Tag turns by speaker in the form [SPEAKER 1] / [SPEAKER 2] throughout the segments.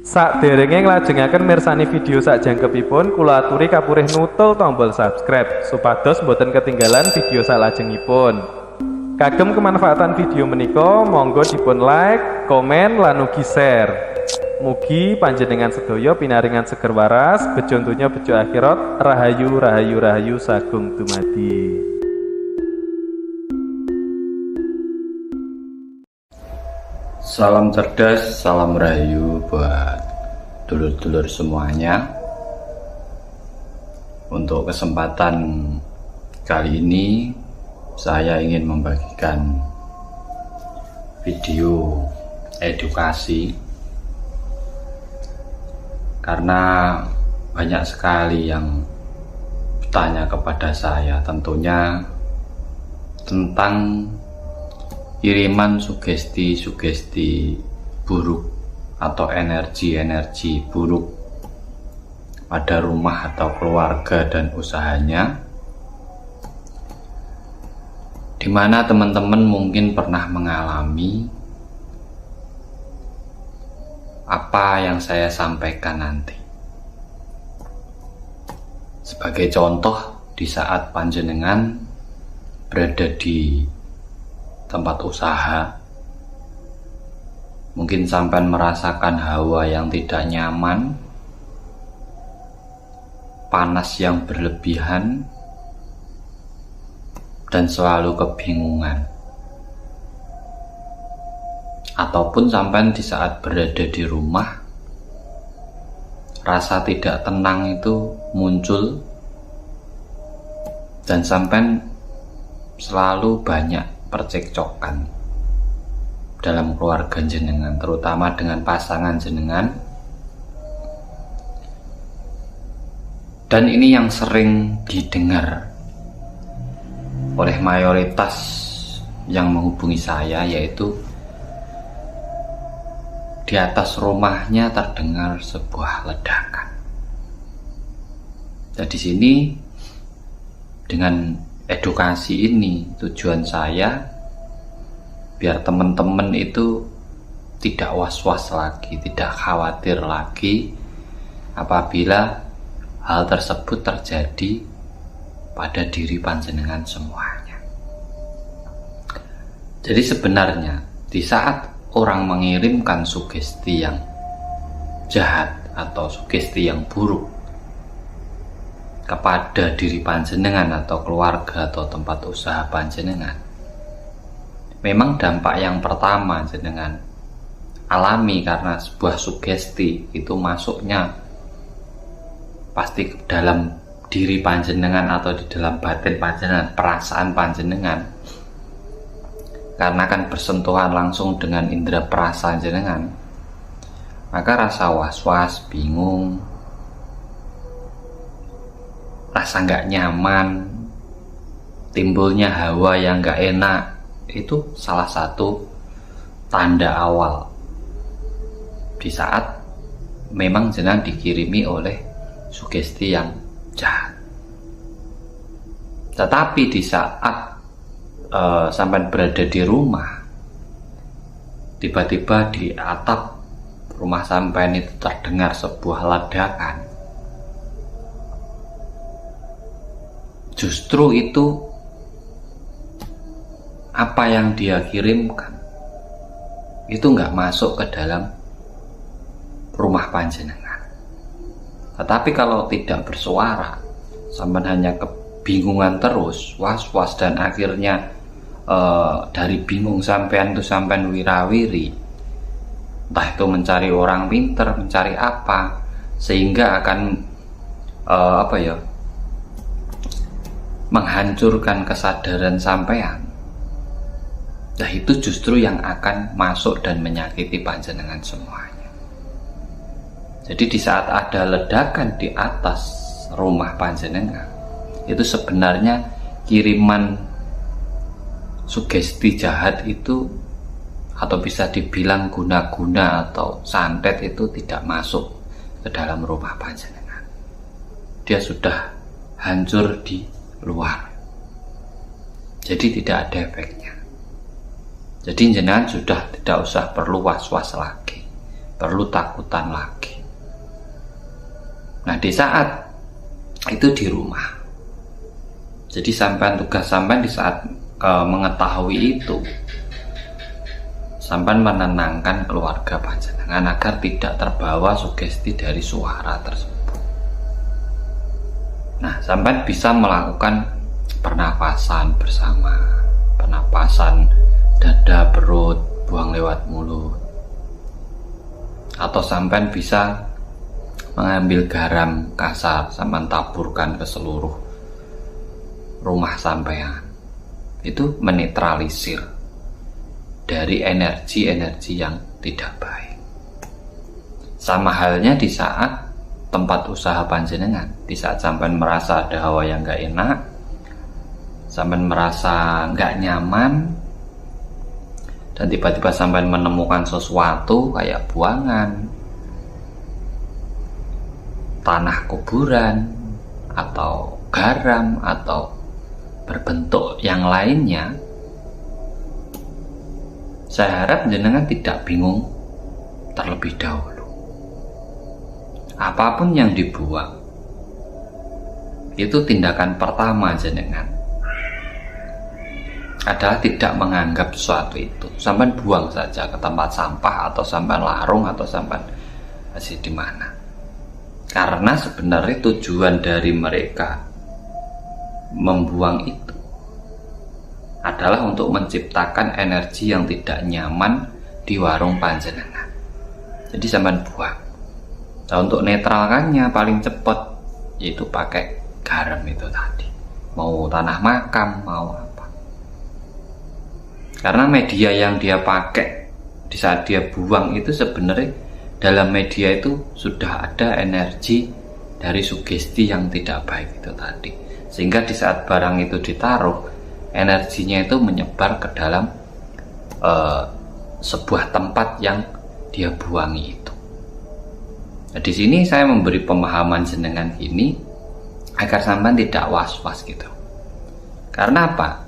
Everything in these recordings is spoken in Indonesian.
[SPEAKER 1] Sakderenge nglajengaken mirsani video sakjangkepipun, kula aturi kapurih nutul tombol subscribe supados boten ketinggalan video salajengipun. Kagem kemanfaatan video menika, monggo dipun like, komen, lan ugi share. Mugi panjenengan sedaya pinaringan seger waras, bejo donya bejo akhirat, rahayu rahayu rahayu sagung dumadi.
[SPEAKER 2] Salam cerdas, salam rahayu buat dulur-dulur semuanya. Untuk kesempatan kali ini saya ingin membagikan video edukasi, karena banyak sekali yang bertanya kepada saya tentunya tentang kiriman sugesti-sugesti buruk atau energi-energi buruk pada rumah atau keluarga dan usahanya, dimana teman-teman mungkin pernah mengalami apa yang saya sampaikan nanti. Sebagai contoh, di saat panjenengan berada di tempat usaha, mungkin sampai merasakan hawa yang tidak nyaman, panas yang berlebihan, dan selalu kebingungan. Ataupun sampai di saat berada di rumah, rasa tidak tenang itu muncul, dan sampai selalu banyak percekcokan dalam keluarga jenengan, terutama dengan pasangan jenengan. Dan ini yang sering didengar oleh mayoritas yang menghubungi saya, yaitu di atas rumahnya terdengar sebuah ledakan. Dan di sini dengan edukasi ini tujuan saya biar teman-teman itu tidak was-was lagi, tidak khawatir lagi apabila hal tersebut terjadi pada diri panjenengan semuanya. Jadi sebenarnya di saat orang mengirimkan sugesti yang jahat atau sugesti yang buruk kepada diri panjenengan atau keluarga atau tempat usaha panjenengan, memang dampak yang pertama jenengan alami karena sebuah sugesti itu masuknya pasti ke dalam diri panjenengan atau di dalam batin panjenengan, perasaan panjenengan, karena kan bersentuhan langsung dengan indera perasa jenengan. Maka rasa was-was, bingung, rasa nggak nyaman, timbulnya hawa yang nggak enak, itu salah satu tanda awal di saat memang jenengan dikirimi oleh sugesti yang jahat. Tetapi di saat sampai berada di rumah, tiba-tiba di atap rumah sampean itu terdengar sebuah ledakan, justru itu apa yang dia kirimkan itu nggak masuk ke dalam rumah panjenengan. Tetapi kalau tidak bersuara, sampai hanya kebingungan terus, was-was, dan akhirnya dari bingung sampean itu sampean wirawiri, entah itu mencari orang pinter, mencari apa, sehingga akan menghancurkan kesadaran sampean. Nah, itu justru yang akan masuk dan menyakiti panjenengan semuanya. Jadi di saat ada ledakan di atas rumah panjenengan, itu sebenarnya kiriman sugesti jahat itu, atau bisa dibilang guna-guna atau santet, itu tidak masuk ke dalam rumah panjenengan. Dia sudah hancur di luar, jadi tidak ada efeknya. Jadi jenengan sudah tidak usah perlu was-was lagi, perlu takutan lagi. Nah, di saat itu di rumah, jadi tugas sampean di saat mengetahui itu, sampean menenangkan keluarga panjenengan agar tidak terbawa sugesti dari suara tersebut. Nah, sampean bisa melakukan pernapasan bersama, pernapasan dada, perut, buang lewat mulut, atau sampean bisa mengambil garam kasar sampean taburkan ke seluruh rumah sampean. Itu menetralisir dari energi-energi yang tidak baik. Sama halnya di saat tempat usaha panjenengan, di saat sampean merasa ada hawa yang gak enak, sampean merasa gak nyaman, dan tiba-tiba sampean menemukan sesuatu kayak buangan, tanah kuburan, atau garam, atau berbentuk yang lainnya, saya harap jenengan tidak bingung terlebih dahulu. Apapun yang dibuang, itu tindakan pertama jenengan adalah tidak menganggap sesuatu itu. Sampai buang saja ke tempat sampah, atau sampai larung, atau sampai masih di mana. Karena sebenarnya tujuan dari mereka membuang itu adalah untuk menciptakan energi yang tidak nyaman di warung panjenengan. Jadi sampean buang. Nah, untuk netralkannya paling cepat yaitu pakai garam itu tadi. Mau tanah makam, mau apa. Karena media yang dia pakai di saat dia buang itu sebenarnya dalam media itu sudah ada energi dari sugesti yang tidak baik itu tadi. Sehingga di saat barang itu ditaruh, energinya itu menyebar ke dalam sebuah tempat yang dia buangi itu. Nah, di sini saya memberi pemahaman jenengan ini agar sampean tidak was-was gitu. Karena apa?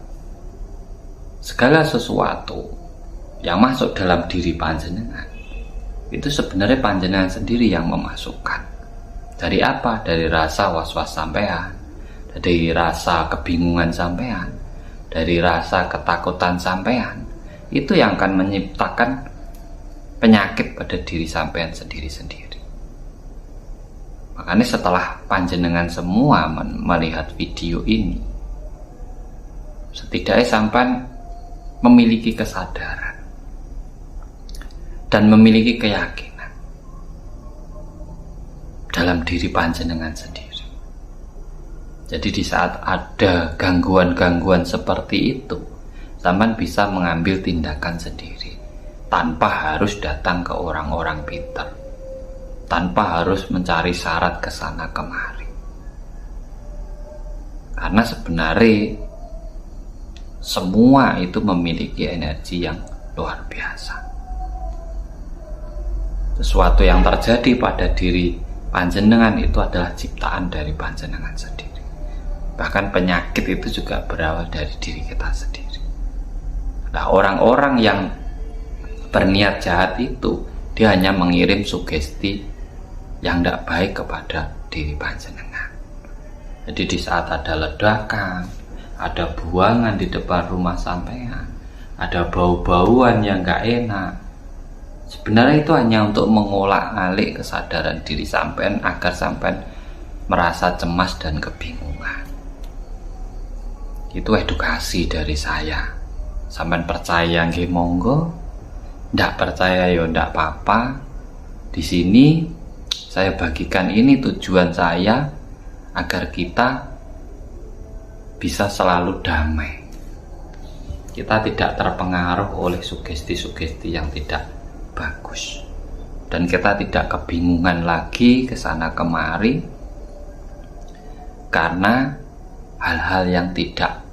[SPEAKER 2] Segala sesuatu yang masuk dalam diri panjenengan itu sebenarnya panjenengan sendiri yang memasukkan. Dari apa? Dari rasa was-was sampean, dari rasa kebingungan sampean, dari rasa ketakutan sampean. Itu yang akan menciptakan penyakit pada diri sampean sendiri-sendiri. Makanya setelah panjenengan semua melihat video ini, setidaknya sampean memiliki kesadaran dan memiliki keyakinan dalam diri panjenengan sendiri. Jadi di saat ada gangguan-gangguan seperti itu, sampean bisa mengambil tindakan sendiri tanpa harus datang ke orang-orang pintar, tanpa harus mencari syarat ke sana kemari. Karena sebenarnya semua itu memiliki energi yang luar biasa. Sesuatu yang terjadi pada diri panjenengan itu adalah ciptaan dari panjenengan sendiri. Bahkan penyakit itu juga berawal dari diri kita sendiri. Nah, orang-orang yang berniat jahat itu, dia hanya mengirim sugesti yang tidak baik kepada diri panjenengan. Jadi di saat ada ledakan, ada buangan di depan rumah sampean, ada bau-bauan yang gak enak, sebenarnya itu hanya untuk mengolak-alik kesadaran diri sampean agar sampean merasa cemas dan kebingungan. Itu edukasi dari saya. Sampean percaya nggih monggo, ndak percaya ya ndak apa-apa. Di sini saya bagikan ini tujuan saya agar kita bisa selalu damai. Kita tidak terpengaruh oleh sugesti-sugesti yang tidak bagus. Dan kita tidak kebingungan lagi ke sana kemari karena hal-hal yang tidak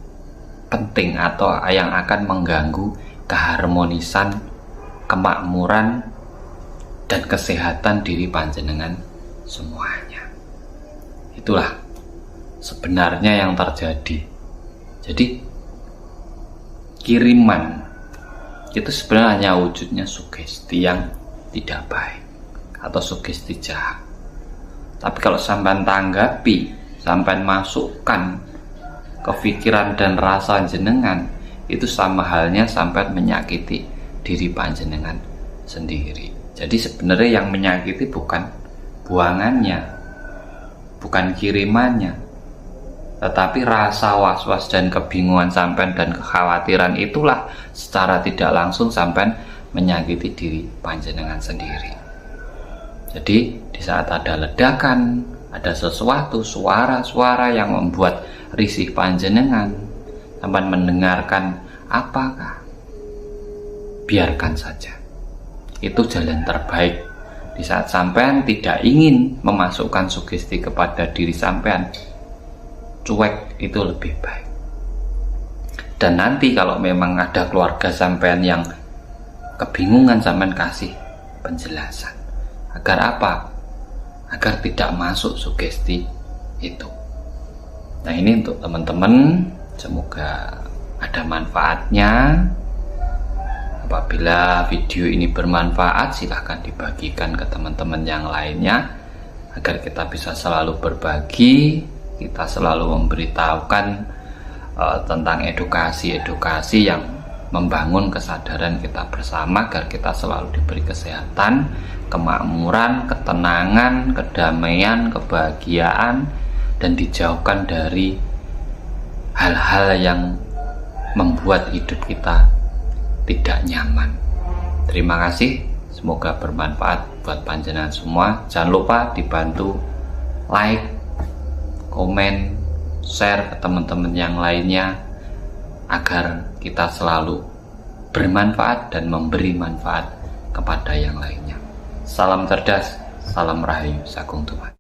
[SPEAKER 2] penting atau yang akan mengganggu keharmonisan, kemakmuran, dan kesehatan diri panjenengan semuanya. Itulah sebenarnya yang terjadi. Jadi kiriman itu sebenarnya hanya wujudnya sugesti yang tidak baik. atau sugesti jahat. Tapi kalau sampean tanggapi, sampean masukkan ke pikiran dan rasa jenengan, itu sama halnya sampean menyakiti diri panjenengan sendiri. Jadi sebenarnya yang menyakiti bukan buangannya, bukan kirimannya, tetapi rasa was-was dan kebingungan sampean dan kekhawatiran itulah secara tidak langsung sampean menyakiti diri panjenengan sendiri. Jadi di saat ada ledakan, ada sesuatu, suara-suara yang membuat risih panjenengan, sampean mendengarkan apakah? Biarkan saja. Itu jalan terbaik. Di saat sampean tidak ingin memasukkan sugesti kepada diri sampean, cuek itu lebih baik. Dan nanti kalau memang ada keluarga sampean yang kebingungan, sampean kasih penjelasan. Agar apa? Agar tidak masuk sugesti itu. Nah, ini untuk teman-teman, semoga ada manfaatnya. Apabila video ini bermanfaat, silahkan dibagikan ke teman-teman yang lainnya agar kita bisa selalu berbagi, kita selalu memberitahukan tentang edukasi-edukasi yang membangun kesadaran kita bersama agar kita selalu diberi kesehatan, kemakmuran, ketenangan, kedamaian, kebahagiaan, dan dijauhkan dari hal-hal yang membuat hidup kita tidak nyaman. Terima kasih, semoga bermanfaat buat panjenengan semua. Jangan lupa dibantu like, komen, share ke teman-teman yang lainnya agar kita selalu bermanfaat dan memberi manfaat kepada yang lainnya. Salam cerdas, salam rahayu, sagung Tuhan.